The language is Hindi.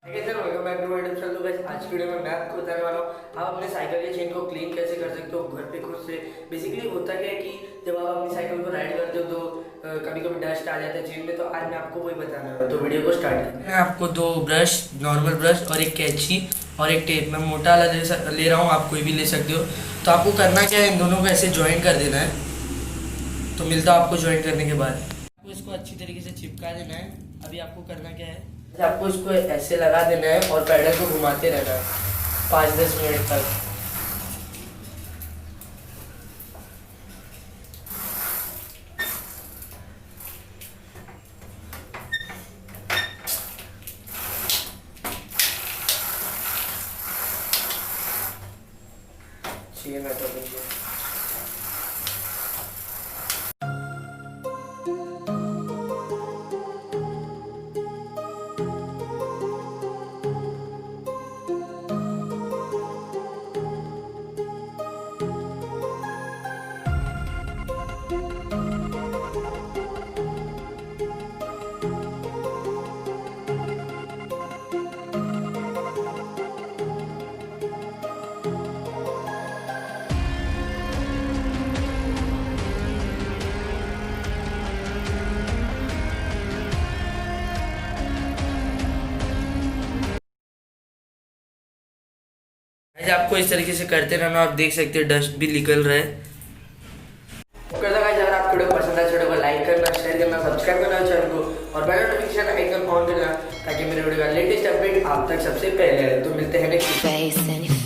Welcome back to my YouTube channel. तो गाइस आज की वीडियो में मैं आपको बताने वाला हूँ आप अपने साइकिल के चेन को क्लीन कैसे कर सकते हो घर पे खुद से। बेसिकली होता क्या है कि जब आप अपनी साइकिल को राइड करते हो तो कभी कभी डस्ट आ जाता है चेन में, तो आज मैं आपको वही बताने वाला हूँ। तो वीडियो को स्टार्ट करते हैं। मैं आपको दो ब्रश, नॉर्मल ब्रश और एक कैंची और एक टेप, मैं मोटा वाला ले रहा हूँ, आप कोई भी ले सकते हो। तो आपको करना क्या है, इन दोनों को ऐसे ज्वाइन कर देना है। तो मिलता है आपको ज्वाइन करने के बाद आपको इसको अच्छी तरीके से चिपका देना है। अभी आपको करना क्या है, आपको इसको ऐसे लगा देना है और पैडल को घुमाते रहना है 5-10 मिनट तक। चाहिए मैं तो आपको इस तरीके से करते रहना। आप देख सकते हैं डस्ट भी निकल रहा है। अगर आपको वीडियो पसंद है वीडियो को लाइक करना, शेयर करना, सब्सक्राइब करना चैनल को और बेल नोटिफिकेशन आइकन ऑन करना ताकि मेरे वीडियो का लेटेस्ट अपडेट आप तक सबसे पहले आए। तो मिलते हैं नेक्स्ट